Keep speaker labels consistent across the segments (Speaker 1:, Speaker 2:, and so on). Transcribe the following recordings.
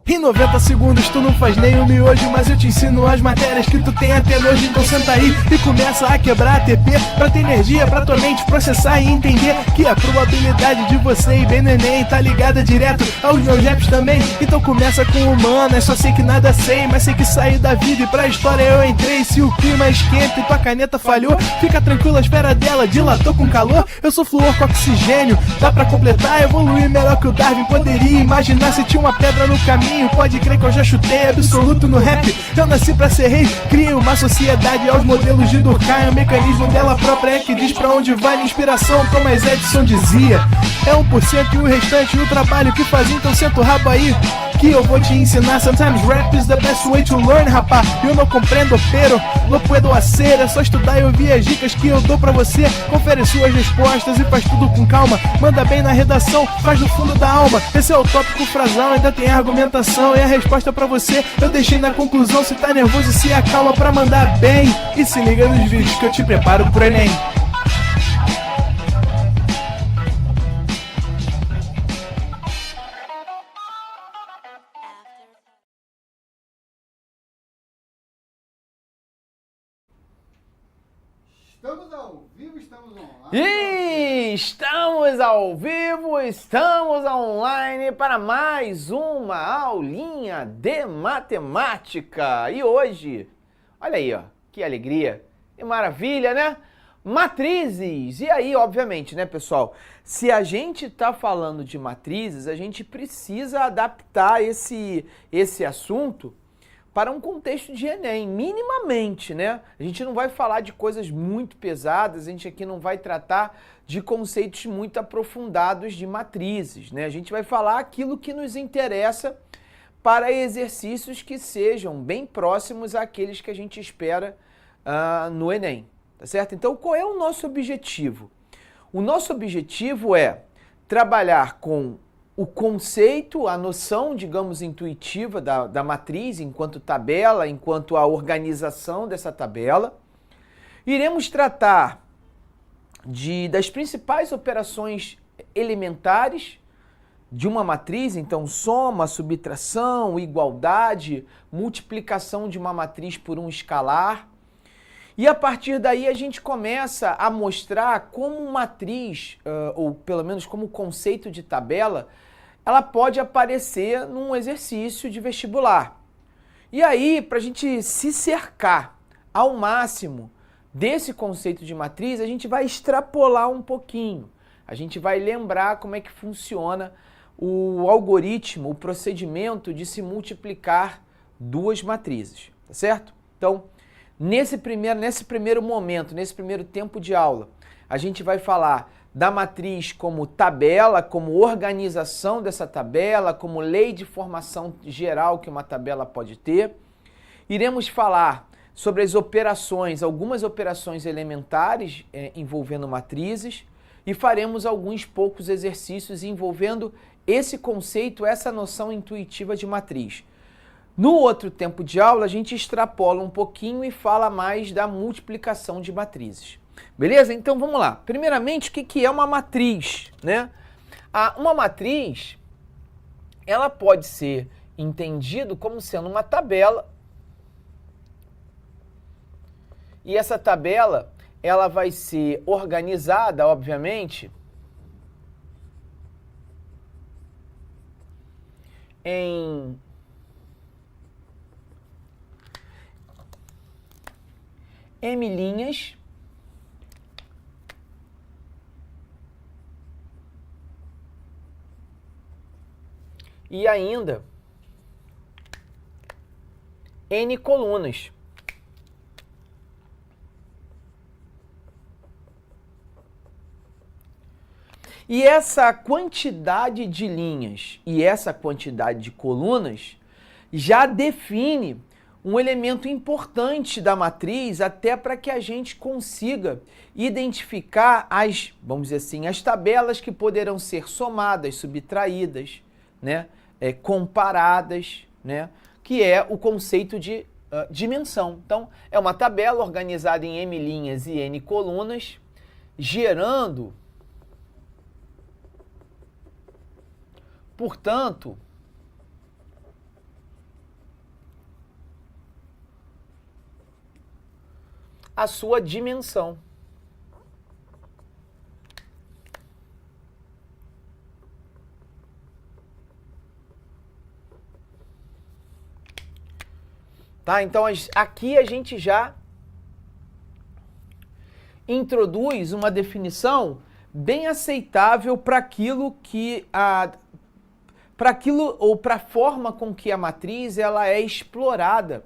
Speaker 1: Em 90 segundos tu não faz nem um miojo, mas eu te ensino as matérias que tu tem até hoje. Então senta aí e começa a quebrar ATP pra ter energia, pra tua mente processar e entender que a probabilidade de você ir bem no Enem tá ligada direto aos meus raps também. Então começa com humanas, só sei que nada sei, mas sei que saí da vida e pra história eu entrei. Se o clima esquenta e tua caneta falhou, fica tranquilo, a esfera dela dilatou com calor. Eu sou flúor com oxigênio, dá pra completar, evoluir melhor que o Darwin poderia imaginar. Se tinha uma pedra no caminho, pode crer que eu já chutei absoluto no rap. Eu nasci pra ser rei, criei uma sociedade aos modelos de Durkheim. O mecanismo dela própria é que diz pra onde vai minha inspiração. Thomas Edison dizia, é 1% e o restante o trabalho que fazia. Então senta o rabo aí que eu vou te ensinar. Sometimes rap is the best way to learn, rapá. Eu não compreendo, pero não puedo hacer. É só estudar e ouvir as dicas que eu dou pra você. Confere suas respostas e faz tudo com calma. Manda bem na redação, faz do fundo da alma. Esse é o tópico frasal, ainda tem argumentação. E a resposta pra você eu deixei na conclusão. Se tá nervoso, se acalma pra mandar bem. E se liga nos vídeos que eu te preparo pro Enem.
Speaker 2: Estamos ao vivo, estamos online.
Speaker 3: E estamos ao vivo, estamos online para mais uma aulinha de matemática. E hoje, olha aí, ó, que alegria, que maravilha, né? Matrizes. E aí, obviamente, né, pessoal, se a gente está falando de matrizes, a gente precisa adaptar esse assunto para um contexto de Enem, minimamente, né? A gente não vai falar de coisas muito pesadas, a gente aqui não vai tratar de conceitos muito aprofundados de matrizes, né? A gente vai falar aquilo que nos interessa para exercícios que sejam bem próximos àqueles que a gente espera no Enem, tá certo? Então, qual é o nosso objetivo? O nosso objetivo é trabalhar com o conceito, a noção, digamos, intuitiva da matriz enquanto tabela, enquanto a organização dessa tabela. Iremos tratar das principais operações elementares de uma matriz, então soma, subtração, igualdade, multiplicação de uma matriz por um escalar. E a partir daí a gente começa a mostrar como matriz, ou pelo menos como conceito de tabela, ela pode aparecer num exercício de vestibular. E aí, para a gente se cercar ao máximo desse conceito de matriz, a gente vai extrapolar um pouquinho. A gente vai lembrar como é que funciona o algoritmo, o procedimento de se multiplicar duas matrizes, tá certo? Então, nesse primeiro momento, nesse primeiro tempo de aula, a gente vai falar da matriz como tabela, como organização dessa tabela, como lei de formação geral que uma tabela pode ter. Iremos falar sobre as operações, algumas operações elementares envolvendo matrizes, e faremos alguns poucos exercícios envolvendo esse conceito, essa noção intuitiva de matriz. No outro tempo de aula, a gente extrapola um pouquinho e fala mais da multiplicação de matrizes. Beleza? Então vamos lá. Primeiramente, o que é uma matriz, né? Uma matriz, ela pode ser entendida como sendo uma tabela. E essa tabela, ela vai ser organizada, obviamente, em M linhas e ainda N colunas. E essa quantidade de linhas e essa quantidade de colunas já define um elemento importante da matriz, até para que a gente consiga identificar vamos dizer assim, as tabelas que poderão ser somadas, subtraídas, né, comparadas, né, que é o conceito de dimensão. Então, é uma tabela organizada em M linhas e N colunas, gerando, portanto, a sua dimensão. Tá? Então, aqui a gente já introduz uma definição bem aceitável para aquilo que para aquilo ou para a forma com que a matriz ela é explorada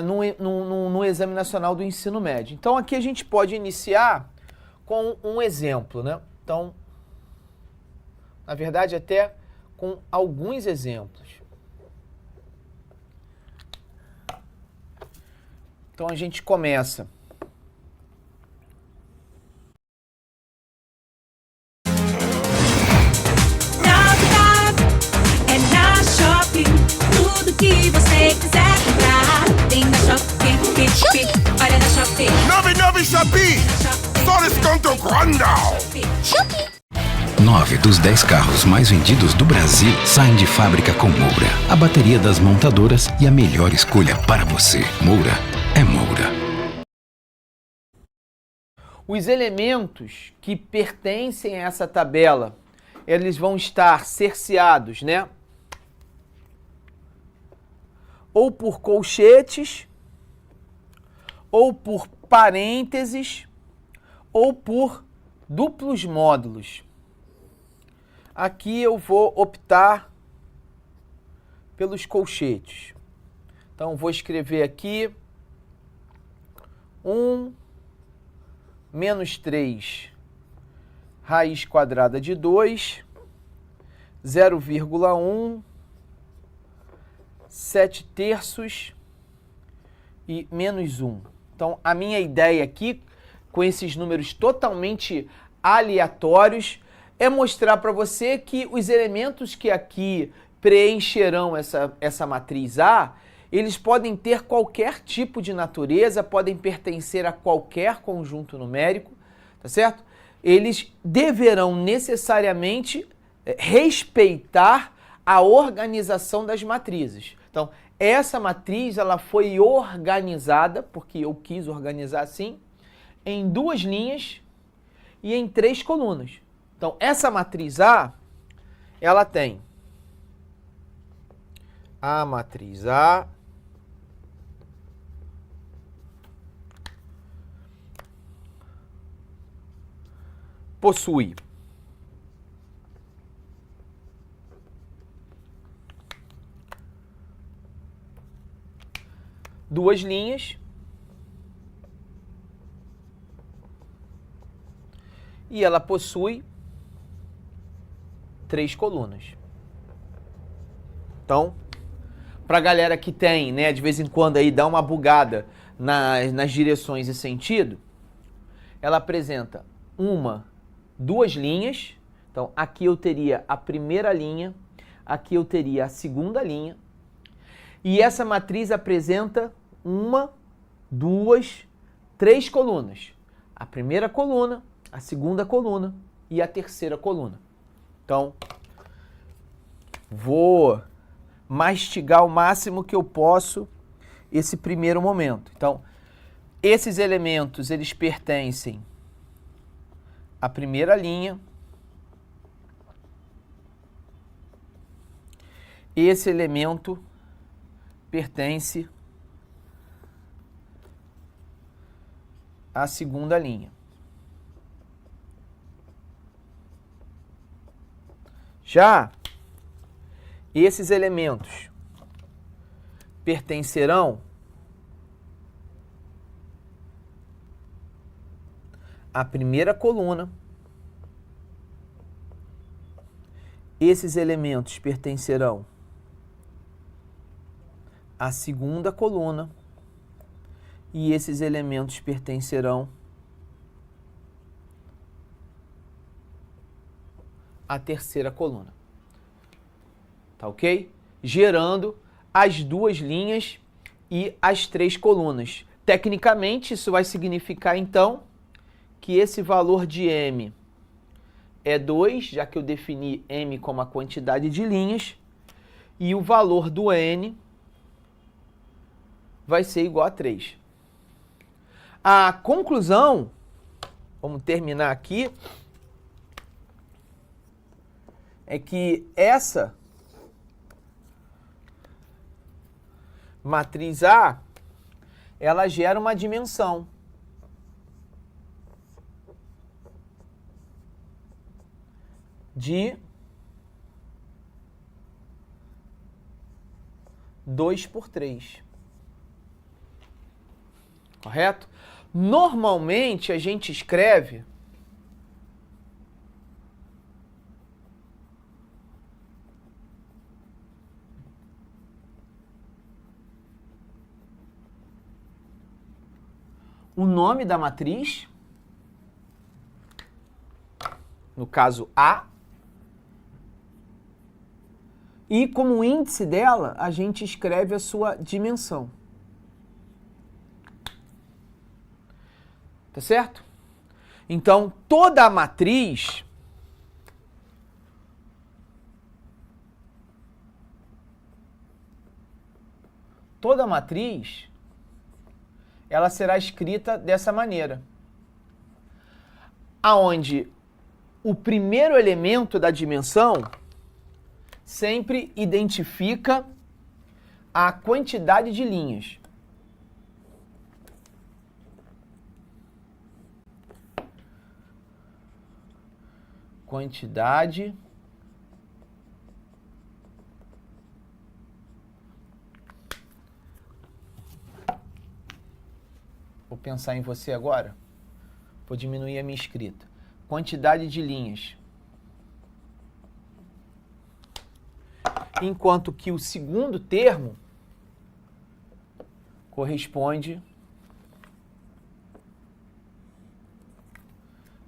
Speaker 3: no Exame Nacional do Ensino Médio. Então, aqui a gente pode iniciar com um exemplo, né? Então, na verdade, até com alguns exemplos. Então, a gente começa.
Speaker 4: É na Shopping, tudo que você quiser comprar. Tem na Shopping, olha na Shopping.
Speaker 5: 99 Shopee! Só desconto quando?
Speaker 6: 9 dos 10 carros mais vendidos do Brasil saem de fábrica com Moura. A bateria das montadoras e a melhor escolha para você. Moura é Moura.
Speaker 3: Os elementos que pertencem a essa tabela, eles vão estar cerceados, né? Ou por colchetes, ou por parênteses, ou por duplos módulos. Aqui eu vou optar pelos colchetes. Então, vou escrever aqui 1 menos 3 raiz quadrada de 2, 0,1, 7 terços e menos 1. Então, a minha ideia aqui, com esses números totalmente aleatórios, é mostrar para você que os elementos que aqui preencherão essa matriz A, eles podem ter qualquer tipo de natureza, podem pertencer a qualquer conjunto numérico, tá certo? Eles deverão necessariamente respeitar a organização das matrizes. Então, essa matriz ela foi organizada, porque eu quis organizar assim, em 2 linhas e em 3 colunas. Então, essa matriz A, ela tem a matriz A, possui duas linhas e ela possui 3 colunas. Então, para a galera que tem, né, de vez em quando aí dá uma bugada nas direções e sentido, ela apresenta 2 linhas. Então, aqui eu teria a primeira linha, aqui eu teria a segunda linha, e essa matriz apresenta 2, 3 colunas. A primeira coluna, a segunda coluna e a terceira coluna. Então, vou mastigar o máximo que eu posso esse primeiro momento. Então, esses elementos, eles pertencem à primeira linha. Esse elemento pertence à segunda linha. Já esses elementos pertencerão à primeira coluna. Esses elementos pertencerão à segunda coluna. E esses elementos pertencerão à terceira coluna. Tá ok? Gerando as 2 linhas e as 3 colunas. Tecnicamente, isso vai significar, então, que esse valor de M é 2, já que eu defini M como a quantidade de linhas, e o valor do N vai ser igual a 3. A conclusão, vamos terminar aqui, é que essa matriz A, ela gera uma dimensão. De 2 por 3. Correto? Normalmente a gente escreve o nome da matriz, no caso A, e como índice dela, a gente escreve a sua dimensão. Tá certo? Então, toda a matriz ela será escrita dessa maneira, aonde o primeiro elemento da dimensão sempre identifica a quantidade de linhas. Quantidade Vou pensar em você agora. Vou diminuir a minha escrita. Quantidade de linhas. Enquanto que o segundo termo corresponde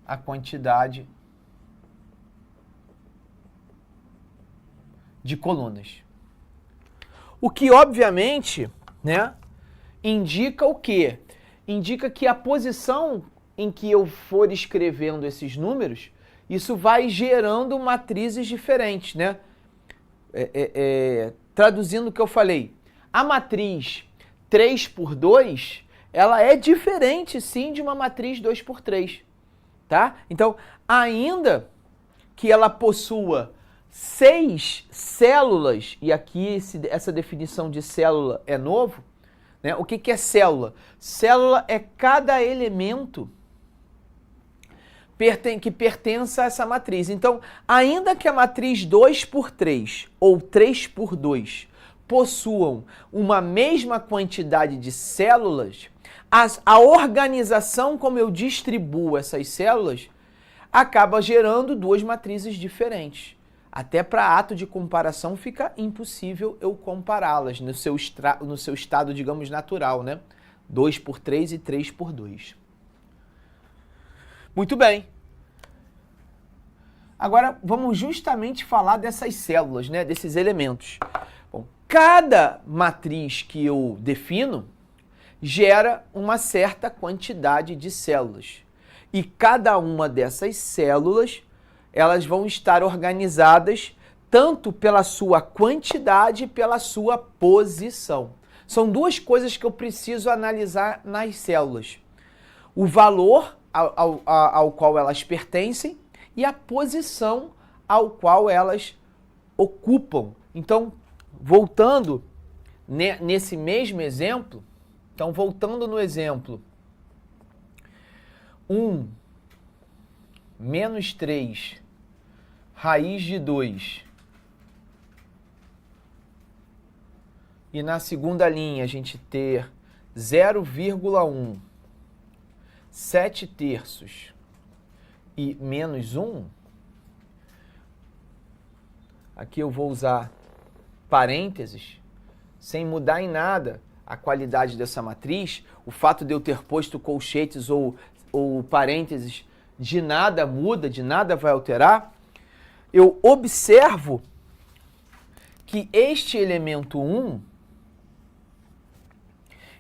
Speaker 3: à quantidade de colunas. O que, obviamente, né, indica o quê? Indica que a posição em que eu for escrevendo esses números, isso vai gerando matrizes diferentes, né? Traduzindo o que eu falei, a matriz 3 por 2, ela é diferente, sim, de uma matriz 2 por 3, tá? Então, ainda que ela possua 6 células, e aqui essa definição de célula é novo, né? O que é célula? Célula é cada elemento que pertença a essa matriz. Então, ainda que a matriz 2 por 3 ou 3 por 2 possuam uma mesma quantidade de células, a organização como eu distribuo essas células acaba gerando duas matrizes diferentes. Até para ato de comparação fica impossível eu compará-las no seu estado, digamos, natural, né? 2 por 3 e 3 por 2. Muito bem. Agora vamos justamente falar dessas células, né? Desses elementos. Bom, cada matriz que eu defino gera uma certa quantidade de células. E cada uma dessas células, elas vão estar organizadas tanto pela sua quantidade e pela sua posição. São duas coisas que eu preciso analisar nas células. O valor ao qual elas pertencem e a posição ao qual elas ocupam. Então, voltando nesse mesmo exemplo, então voltando no exemplo 1 menos 3 raiz de 2 e na segunda linha a gente ter 0,1 7 terços e menos 1, aqui eu vou usar parênteses, sem mudar em nada a qualidade dessa matriz. O fato de eu ter posto colchetes ou parênteses de nada muda, de nada vai alterar. Eu observo que este elemento 1,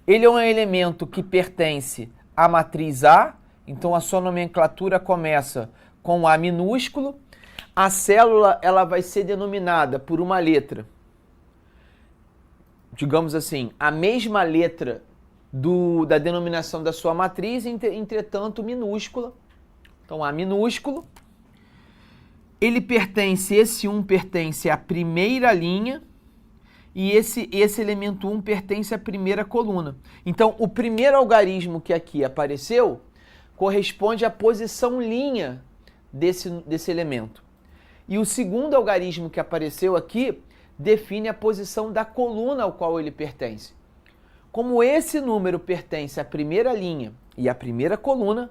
Speaker 3: Ele é um elemento que pertence à matriz A, então a sua nomenclatura começa com A minúsculo. A célula ela vai ser denominada por uma letra, digamos assim, a mesma letra da denominação da sua matriz, entretanto minúscula. Então A minúsculo. Esse 1 pertence à primeira linha e esse elemento 1 pertence à primeira coluna. Então, o primeiro algarismo que aqui apareceu corresponde à posição linha desse elemento. E o segundo algarismo que apareceu aqui define a posição da coluna ao qual ele pertence. Como esse número pertence à primeira linha e à primeira coluna,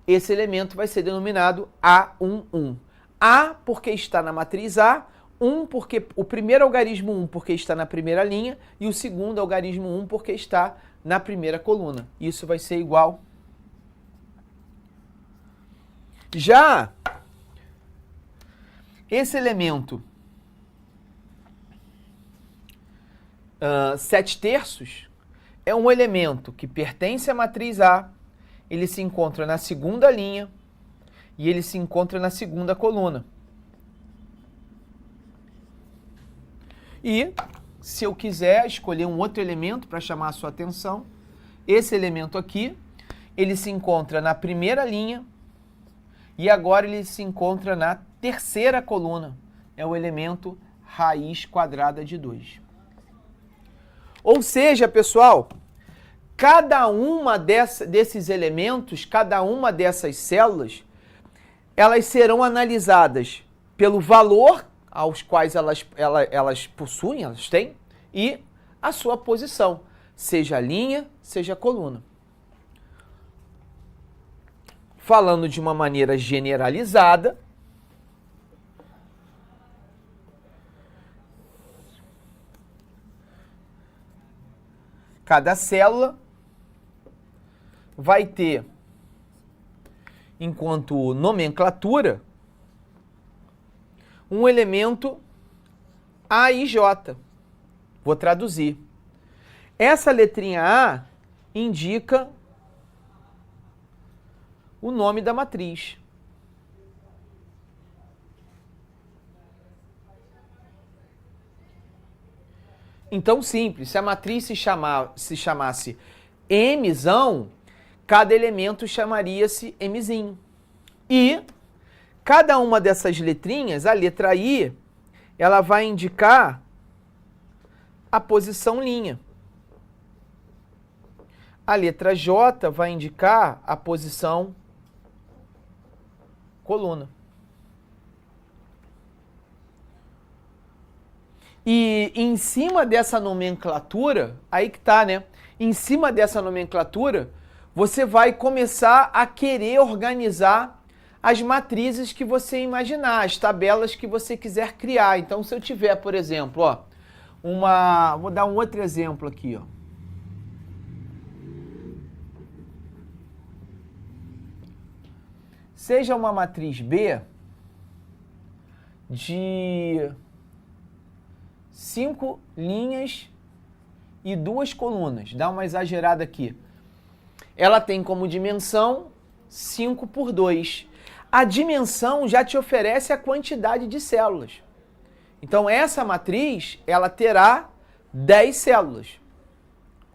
Speaker 3: esse elemento vai ser denominado A11. A porque está na matriz A, 1 porque o primeiro algarismo 1 porque está na primeira linha e o segundo algarismo 1 porque está na primeira coluna. Isso vai ser igual. Já esse elemento 7/3 é um elemento que pertence à matriz A, ele se encontra na segunda linha e ele se encontra na segunda coluna. E, se eu quiser escolher um outro elemento para chamar a sua atenção, esse elemento aqui, ele se encontra na primeira linha e agora ele se encontra na terceira coluna. É o elemento raiz quadrada de 2. Ou seja, pessoal, cada uma desses elementos, cada uma dessas células, elas serão analisadas pelo valor aos quais elas possuem, elas têm, e a sua posição, seja linha, seja coluna. Falando de uma maneira generalizada, cada célula vai ter, enquanto nomenclatura, um elemento A e J. Vou traduzir. Essa letrinha A indica o nome da matriz. Então, simples. Se a matriz se chamasse Mzão, cada elemento chamaria-se Mzinho. E cada uma dessas letrinhas, a letra I, ela vai indicar a posição linha. A letra J vai indicar a posição coluna. E em cima dessa nomenclatura, aí que tá, né? Em cima dessa nomenclatura, você vai começar a querer organizar as matrizes que você imaginar, as tabelas que você quiser criar. Então, se eu tiver, por exemplo, ó, vou dar um outro exemplo aqui, ó. Seja uma matriz B de 5 linhas e 2 colunas. Dá uma exagerada aqui. Ela tem como dimensão 5 por 2. A dimensão já te oferece a quantidade de células. Então, essa matriz, ela terá 10 células.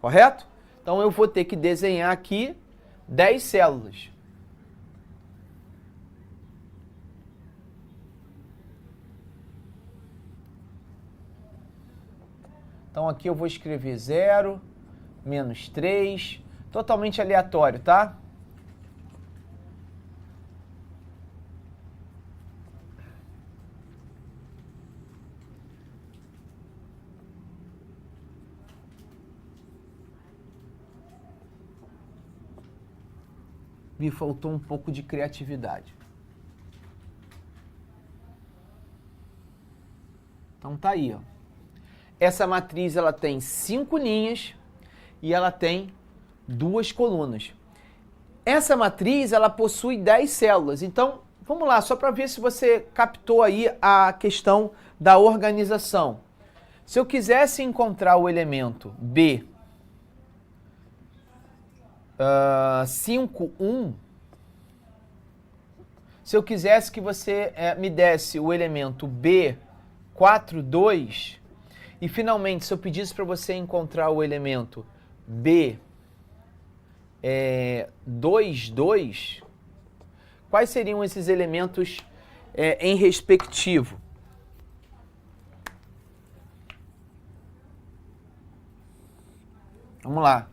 Speaker 3: Correto? Então, eu vou ter que desenhar aqui 10 células. Então, aqui eu vou escrever 0, menos 3, totalmente aleatório, tá? Me faltou um pouco de criatividade. Então tá aí, ó. Essa matriz ela tem 5 linhas e ela tem 2 colunas. Essa matriz ela possui 10 células. Então, vamos lá, só para ver se você captou aí a questão da organização. Se eu quisesse encontrar o elemento B 5, 1, se eu quisesse que você me desse o elemento B, 4, 2, e finalmente, se eu pedisse para você encontrar o elemento B, 2, 2, quais seriam esses elementos em respectivo? Vamos lá.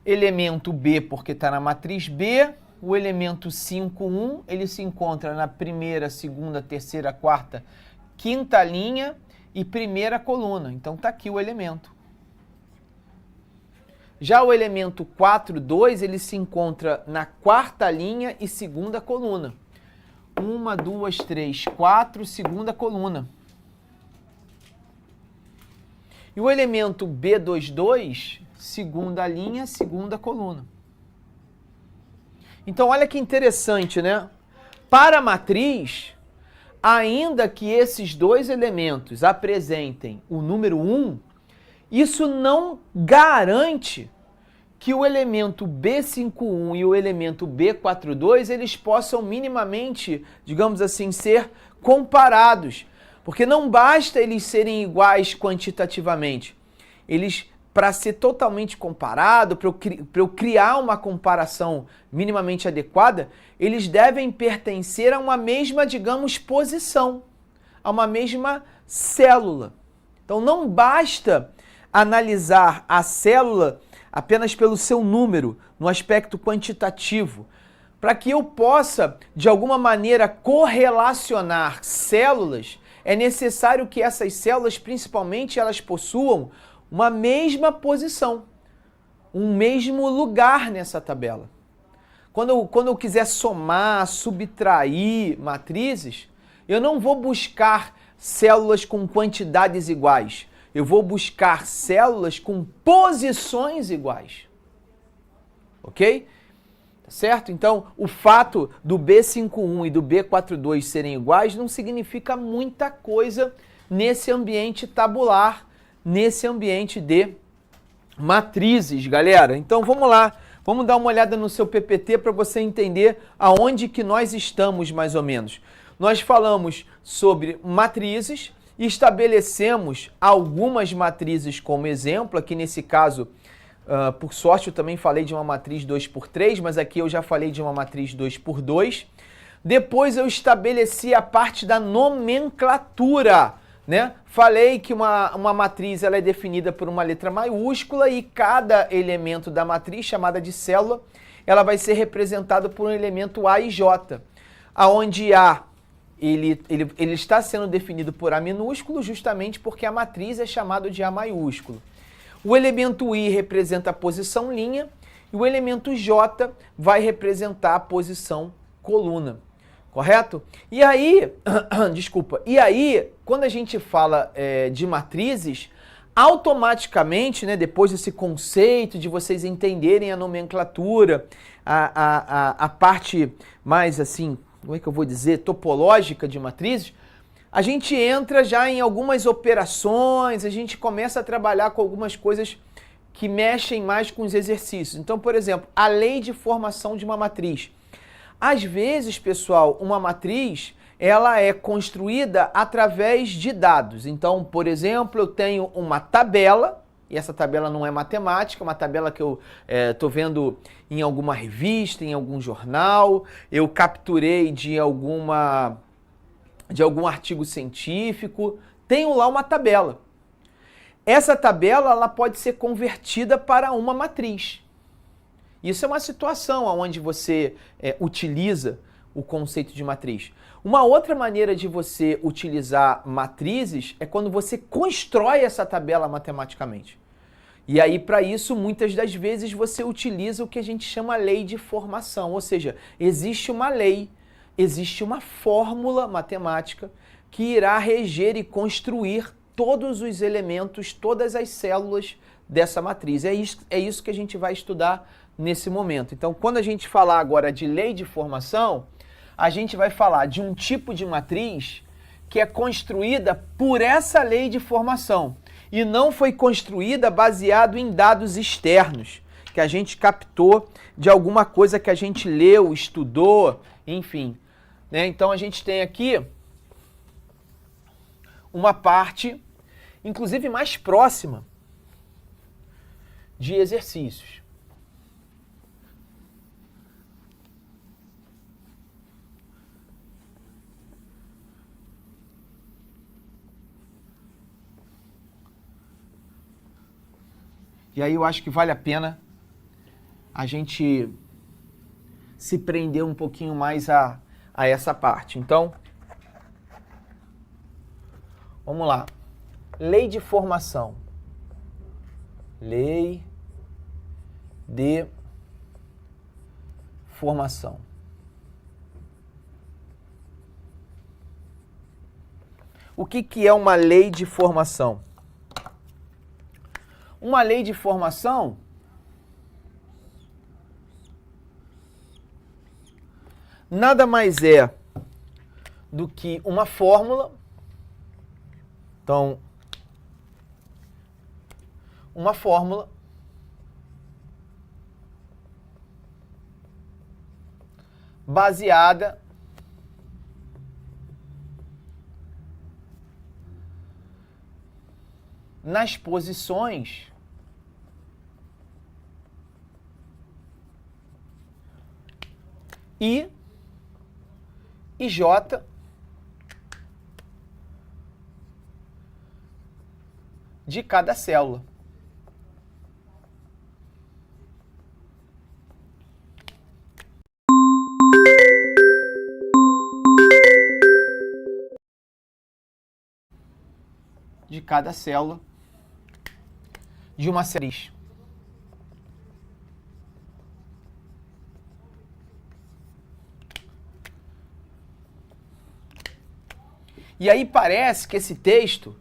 Speaker 3: Elemento B, porque está na matriz B. O elemento 5, 1, ele se encontra na primeira, segunda, terceira, quarta, quinta linha e primeira coluna. Então está aqui o elemento. Já o elemento 4, 2, ele se encontra na quarta linha e segunda coluna. 1, 2, 3, 4, segunda coluna. E o elemento B22, segunda linha, segunda coluna. Então, olha que interessante, né? Para a matriz, ainda que esses dois elementos apresentem o número 1, isso não garante que o elemento B51 e o elemento B42 eles possam minimamente, digamos assim, ser comparados. Porque não basta eles serem iguais quantitativamente. Eles, para ser totalmente comparado, para eu criar uma comparação minimamente adequada, eles devem pertencer a uma mesma, digamos, posição, a uma mesma célula. Então não basta analisar a célula apenas pelo seu número, no aspecto quantitativo. Para que eu possa, de alguma maneira, correlacionar células, é necessário que essas células, principalmente, elas possuam uma mesma posição, um mesmo lugar nessa tabela. Quando eu quiser somar, subtrair matrizes, eu não vou buscar células com quantidades iguais. Eu vou buscar células com posições iguais. Ok? Tá certo? Então, o fato do B51 e do B42 serem iguais não significa muita coisa nesse ambiente tabular, nesse ambiente de matrizes, galera. Então, vamos lá. Vamos dar uma olhada no seu PPT para você entender aonde que nós estamos, mais ou menos. Nós falamos sobre matrizes e estabelecemos algumas matrizes como exemplo. Aqui nesse caso, por sorte, eu também falei de uma matriz 2x3, mas aqui eu já falei de uma matriz 2x2. Depois eu estabeleci a parte da nomenclatura, né? Falei que uma matriz ela é definida por uma letra maiúscula e cada elemento da matriz, chamada de célula, ela vai ser representada por um elemento A e J, aonde A ele está sendo definido por A minúsculo justamente porque a matriz é chamada de A maiúsculo. O elemento I representa a posição linha e o elemento J vai representar a posição coluna. Correto? E aí, quando a gente fala de matrizes, automaticamente, né, depois desse conceito de vocês entenderem a nomenclatura, a parte mais assim, como é que eu vou dizer, topológica de matrizes, a gente entra já em algumas operações, a gente começa a trabalhar com algumas coisas que mexem mais com os exercícios. Então, por exemplo, a lei de formação de uma matriz. Às vezes, pessoal, uma matriz, ela é construída através de dados. Então, por exemplo, eu tenho uma tabela, e essa tabela não é matemática, é uma tabela que eu estou vendo em alguma revista, em algum jornal, eu capturei de algum artigo científico, tenho lá uma tabela. Essa tabela ela pode ser convertida para uma matriz. Isso é uma situação onde você utiliza o conceito de matriz. Uma outra maneira de você utilizar matrizes é quando você constrói essa tabela matematicamente. E aí, para isso, muitas das vezes você utiliza o que a gente chama lei de formação. Ou seja, existe uma lei, existe uma fórmula matemática que irá reger e construir todos os elementos, todas as células dessa matriz. É isso que a gente vai estudar nesse momento. Então, quando a gente falar agora de lei de formação, a gente vai falar de um tipo de matriz que é construída por essa lei de formação e não foi construída baseado em dados externos. que a gente captou de alguma coisa que a gente leu, estudou, enfim. Né? Então a gente tem aqui uma parte, inclusive mais próxima, de exercícios. E aí eu acho que vale a pena a gente se prender um pouquinho mais a essa parte. Então, vamos lá. Lei de formação. Lei de formação. O que é uma lei de formação? Uma lei de formação nada mais é do que uma fórmula. Então, uma fórmula baseada nas posições I e J de cada célula. De cada célula de uma matriz. E aí parece que esse texto,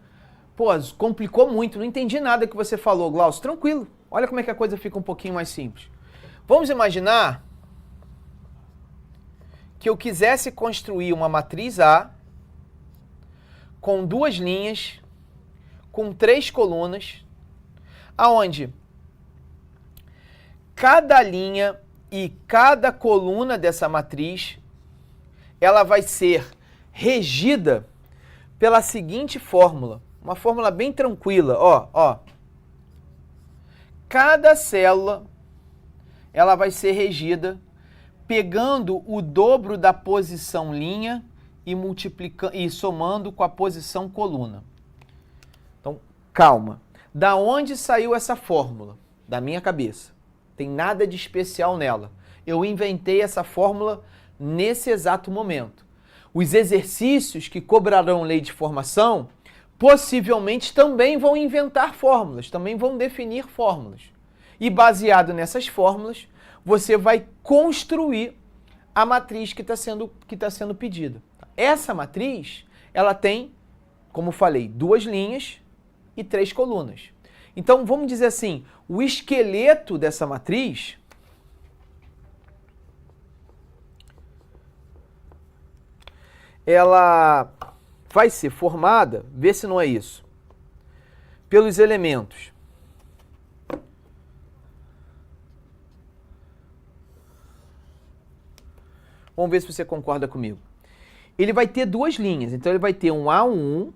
Speaker 3: pô, complicou muito, não entendi nada que você falou, Glaucio. Tranquilo, olha como é que a coisa fica um pouquinho mais simples. Vamos imaginar que eu quisesse construir uma matriz A com 2 linhas, com 3 colunas, aonde cada linha e cada coluna dessa matriz, ela vai ser regida pela seguinte fórmula, uma fórmula bem tranquila, ó. Cada célula, ela vai ser regida pegando o dobro da posição linha e multiplicando e somando com a posição coluna. Então, calma. Da onde saiu essa fórmula? Da minha cabeça. Tem nada de especial nela. Eu inventei essa fórmula nesse exato momento. Os exercícios que cobrarão lei de formação possivelmente também vão inventar fórmulas, também vão definir fórmulas. E baseado nessas fórmulas, você vai construir a matriz que está sendo pedida. Essa matriz, ela tem, como falei, 2 linhas e 3 colunas. Então, vamos dizer assim, o esqueleto dessa matriz ela vai ser formada, vê se não é isso, pelos elementos Vamos ver se você concorda comigo. Ele vai ter 2 linhas, então ele vai ter um A1,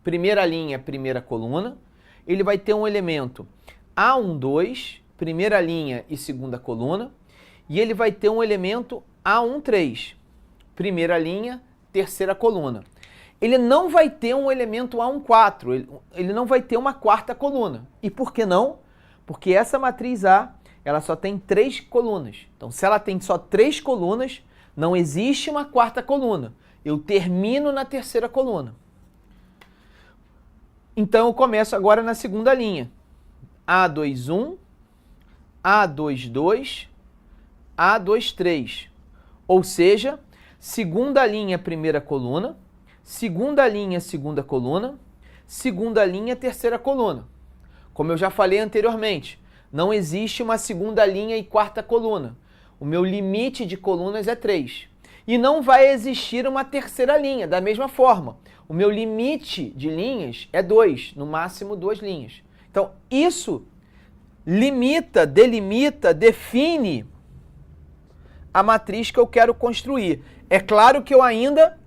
Speaker 3: primeira linha, primeira coluna. Ele vai ter um elemento A12, primeira linha e segunda coluna. E ele vai ter um elemento A13, primeira linha, terceira coluna. Ele não vai ter um elemento A14, ele não vai ter uma quarta coluna. E por que não? Porque essa matriz A, ela só tem 3 colunas. Então, se ela tem só 3 colunas, não existe uma quarta coluna. Eu termino na terceira coluna. Então, eu começo agora na segunda linha. A21, A22, A23. Ou seja, segunda linha, primeira coluna, segunda linha, segunda coluna, segunda linha, terceira coluna. Como eu já falei anteriormente, não existe uma segunda linha e quarta coluna. O meu limite de colunas é 3. E não vai existir uma terceira linha, da mesma forma. O meu limite de linhas é 2, no máximo 2 linhas. Então, isso limita, delimita, define a matriz que eu quero construir. É claro que eu ainda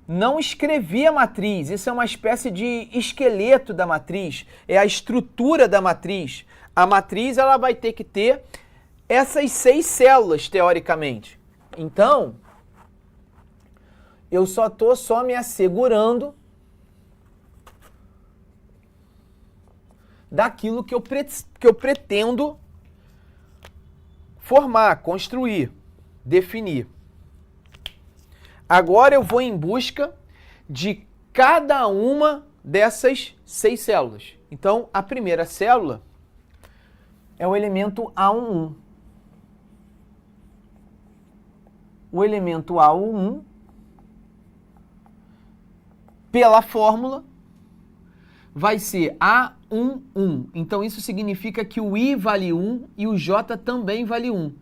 Speaker 3: não escrevi a matriz. Isso é uma espécie de esqueleto da matriz, é a estrutura da matriz. A matriz ela vai ter que ter essas 6 células, teoricamente. Então, eu só estou me assegurando daquilo que eu pretendo formar, construir, definir. Agora eu vou em busca de cada uma dessas 6 células. Então, a primeira célula é o elemento A11. O elemento A11, pela fórmula, vai ser A11. Então, isso significa que o I vale 1 e o J também vale 1.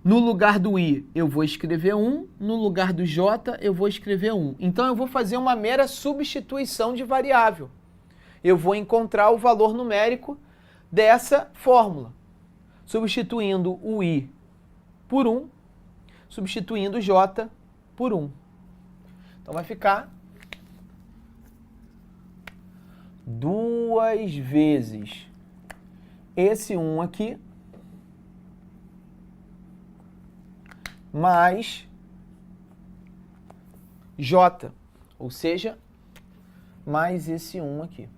Speaker 3: No lugar do I, eu vou escrever 1. No lugar do J, eu vou escrever 1. Então, eu vou fazer uma mera substituição de variável. Eu vou encontrar o valor numérico dessa fórmula, substituindo o I por 1, substituindo o J por 1. Então, vai ficar 2 vezes esse 1 aqui, mais J, ou seja, mais esse 1 aqui.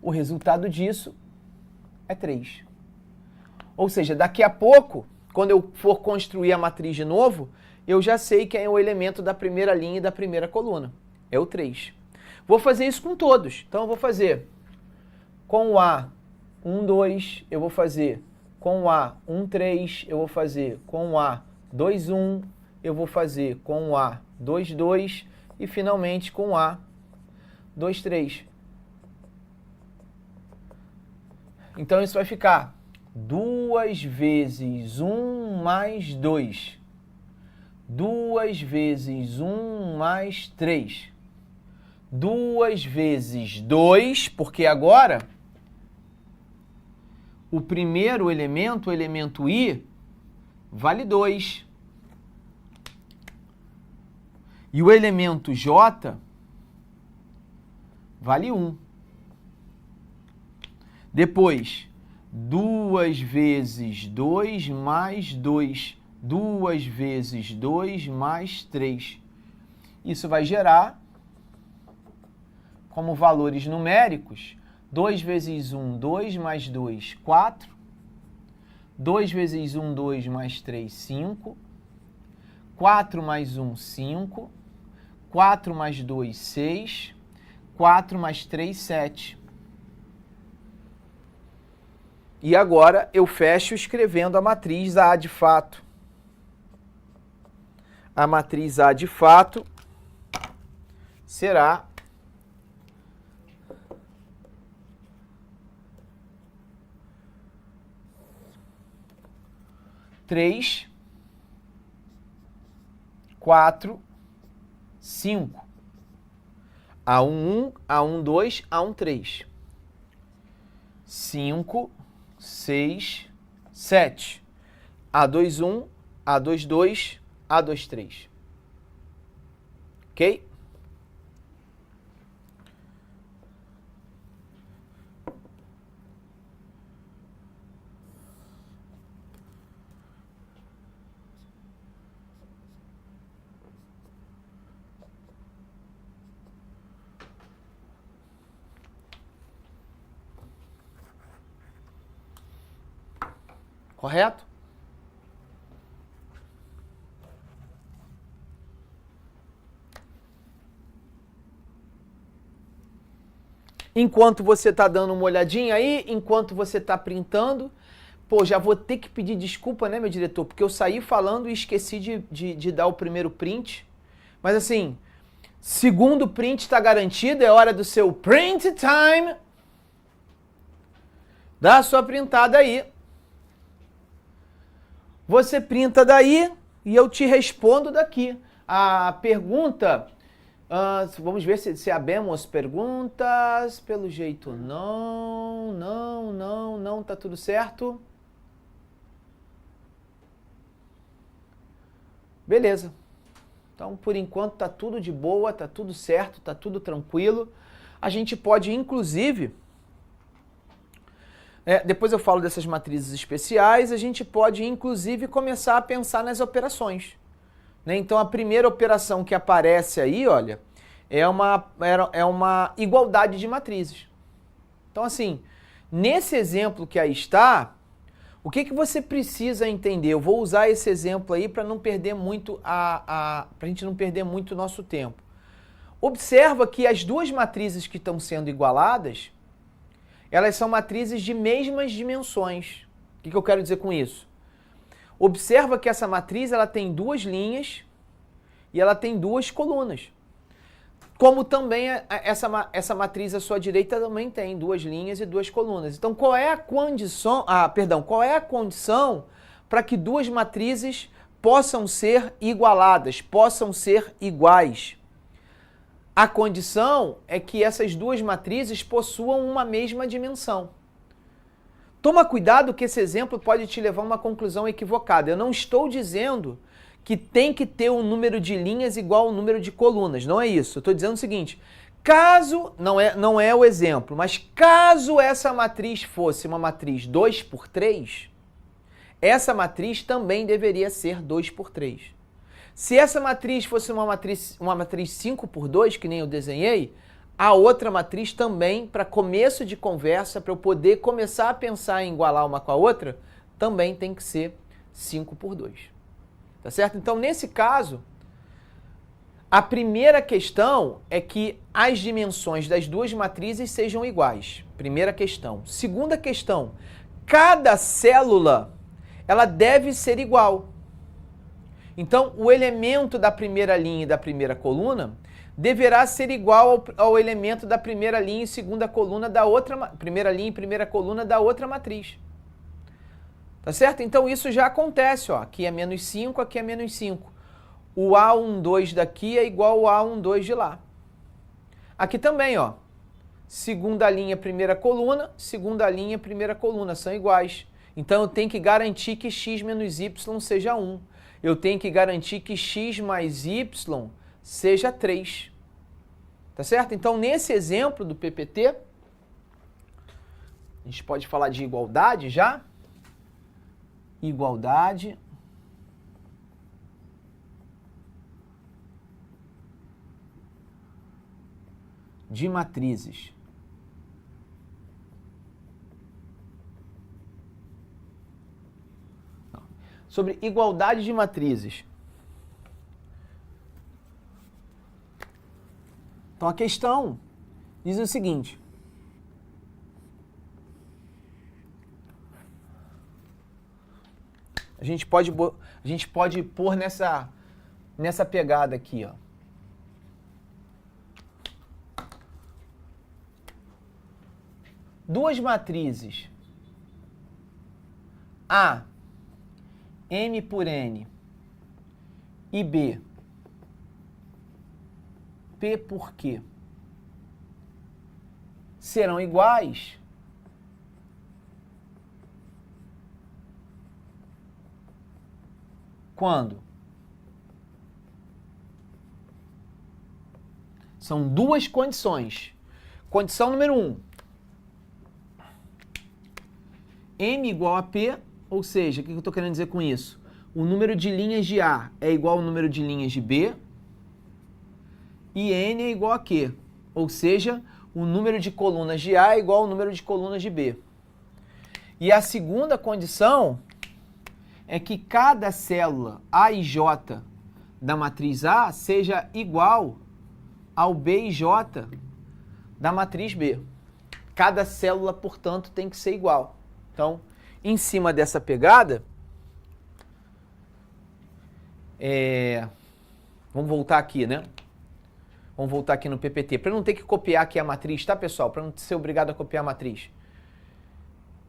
Speaker 3: O resultado disso é 3. Ou seja, daqui a pouco, quando eu for construir a matriz de novo, eu já sei quem é o elemento da primeira linha e da primeira coluna. É o 3. Vou fazer isso com todos. Então, eu vou fazer com o A 1, 2, eu vou fazer com o A 1, 3, eu vou fazer com o A 2, 1, eu vou fazer com o A 2, 2 e, finalmente, com o A 2, 3. Então, isso vai ficar 2 vezes 1 mais 2. 2 vezes 1 mais 3. 2 vezes 2, porque agora o primeiro elemento, o elemento I, vale 2. E o elemento J vale 1. Depois, 2 vezes 2 mais 2. 2 vezes 2 mais 3. Isso vai gerar, como valores numéricos, 2 vezes 1, 2 mais 2, 4. 2 vezes 1, 2 mais 3, 5. 4 mais 1, 5. 4 mais 2, 6. 4 mais 3, 7. E agora eu fecho escrevendo a matriz A de fato. A matriz A de fato será três, 4, 5. A11, A12, A13. 5, 6, 7. A21, A22, A23. Ok? Correto? Enquanto você está dando uma olhadinha aí, enquanto você está printando, pô, já vou ter que pedir desculpa, né, meu diretor? Porque eu saí falando e esqueci de dar o primeiro print. Mas assim, segundo print está garantido, é hora do seu print time. Dá a sua printada aí. Você printa daí e eu te respondo daqui. A pergunta Vamos ver se abemos perguntas. Pelo jeito não, tá tudo certo. Beleza. Então, por enquanto, tá tudo de boa, tá tudo certo, tá tudo tranquilo. A gente pode, inclusive, depois eu falo dessas matrizes especiais, a gente pode, inclusive, começar a pensar nas operações. Né? Então, a primeira operação que aparece aí, olha, é uma igualdade de matrizes. Então, assim, nesse exemplo que aí está, o que você precisa entender? Eu vou usar esse exemplo aí para não perder muito pra gente não perder muito o nosso tempo. Observa que as duas matrizes que estão sendo igualadas, elas são matrizes de mesmas dimensões. O que eu quero dizer com isso? Observa que essa matriz ela tem duas linhas e ela tem duas colunas. Como também essa matriz à sua direita também tem duas linhas e duas colunas. Então, qual é a condição, qual é a condição para que duas matrizes possam ser igualadas, possam ser iguais? A condição é que essas duas matrizes possuam uma mesma dimensão. Toma cuidado que esse exemplo pode te levar a uma conclusão equivocada. Eu não estou dizendo que tem que ter um número de linhas igual ao número de colunas. Não é isso. Eu estou dizendo o seguinte, caso, não é o exemplo, mas caso essa matriz fosse uma matriz 2×3, essa matriz também deveria ser 2×3. Se essa matriz fosse uma matriz 5×2, que nem eu desenhei, a outra matriz também, para começo de conversa, para eu poder começar a pensar em igualar uma com a outra, também tem que ser 5×2. Tá certo? Então, nesse caso, a primeira questão é que as dimensões das duas matrizes sejam iguais. Primeira questão. Segunda questão, cada célula ela deve ser igual. Então, o elemento da primeira linha e da primeira coluna deverá ser igual ao elemento da primeira linha e segunda coluna da outra, primeira linha e primeira coluna da outra matriz. Tá certo? Então isso já acontece, ó. Aqui é -5, aqui é -5. O A12 daqui é igual ao A12 de lá. Aqui também, ó. Segunda linha, primeira coluna, segunda linha, primeira coluna, são iguais. Então eu tenho que garantir que x menos y seja 1. Eu tenho que garantir que x mais y seja 3. Tá certo? Então nesse exemplo do PPT, a gente pode falar de igualdade já. Igualdade de matrizes. Sobre igualdade de matrizes. Então a questão diz o seguinte: a gente pode pôr nessa pegada aqui, ó. Duas matrizes A, M por N, e B, P por Q, serão iguais quando são duas condições. Condição número 1, M igual a P, ou seja, o que eu estou querendo dizer com isso? O número de linhas de A é igual ao número de linhas de B, e N é igual a Q, ou seja, o número de colunas de A é igual ao número de colunas de B. E a segunda condição é que cada célula A e J da matriz A seja igual ao B e J da matriz B. Cada célula, portanto, tem que ser igual. Então, em cima dessa pegada, vamos voltar aqui, né? Vamos voltar aqui no PPT, para não ter que copiar aqui a matriz, tá, pessoal? Para não ser obrigado a copiar a matriz.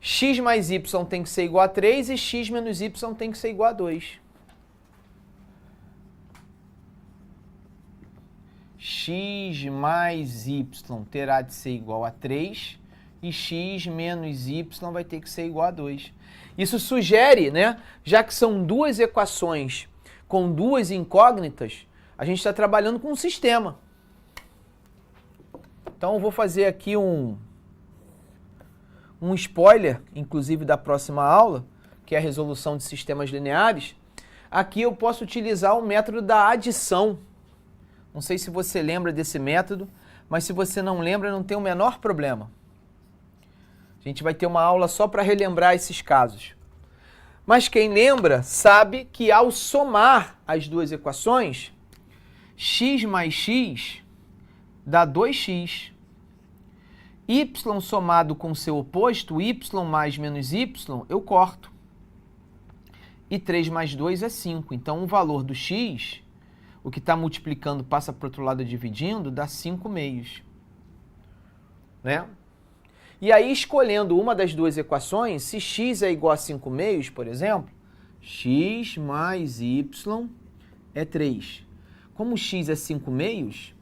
Speaker 3: X mais Y tem que ser igual a 3 e X menos Y tem que ser igual a 2. x mais y terá de ser igual a 3 e x menos y vai ter que ser igual a 2. Isso sugere, né, já que são duas equações com duas incógnitas, a gente está trabalhando com um sistema. Então eu vou fazer aqui um spoiler, inclusive da próxima aula, que é a resolução de sistemas lineares. Aqui eu posso utilizar o método da adição. Não sei se você lembra desse método, mas se você não lembra, não tem o menor problema. A gente vai ter uma aula só para relembrar esses casos. Mas quem lembra sabe que ao somar as duas equações, x mais x dá 2x. Y somado com seu oposto, y mais menos y, eu corto. E 3 mais 2 é 5. Então, o valor do x, o que está multiplicando passa para o outro lado dividindo, dá 5 meios. Né? E aí, escolhendo uma das duas equações, se x é igual a 5 meios, por exemplo, x mais y é 3. Como x é 5 meios,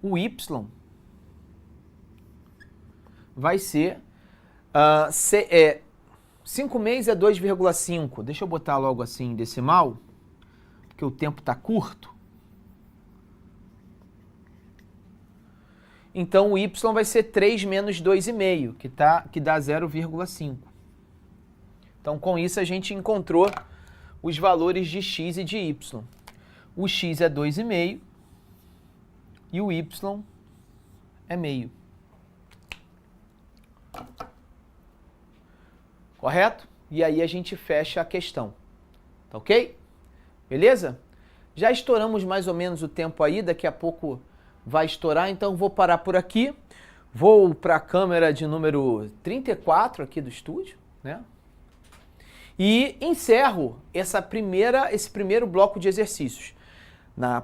Speaker 3: o y vai ser 5 meios é 2,5. Deixa eu botar logo assim em decimal, porque o tempo está curto. Então, o y vai ser 3 menos 2,5, que dá 0,5. Então, com isso, a gente encontrou os valores de x e de y. O x é 2,5 e o y é meio. Correto? E aí a gente fecha a questão. Tá ok? Beleza? Já estouramos mais ou menos o tempo aí, daqui a pouco vai estourar, então vou parar por aqui. Vou para a câmera de número 34 aqui do estúdio, né? E encerro esse primeiro bloco de exercícios.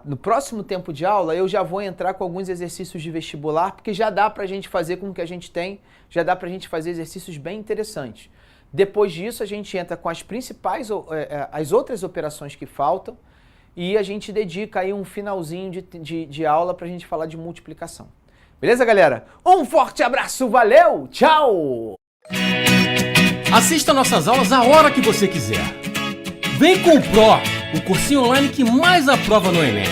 Speaker 3: No próximo tempo de aula, eu já vou entrar com alguns exercícios de vestibular, porque já dá para a gente fazer com o que a gente tem, já dá para a gente fazer exercícios bem interessantes. Depois disso, a gente entra com as principais, as outras operações que faltam, e a gente dedica aí um finalzinho de aula para a gente falar de multiplicação. Beleza, galera? Um forte abraço, valeu, tchau!
Speaker 7: Assista nossas aulas a hora que você quiser. Vem com o Pro, o cursinho online que mais aprova no Enem.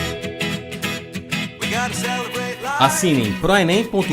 Speaker 7: Assine em proenem.com.br.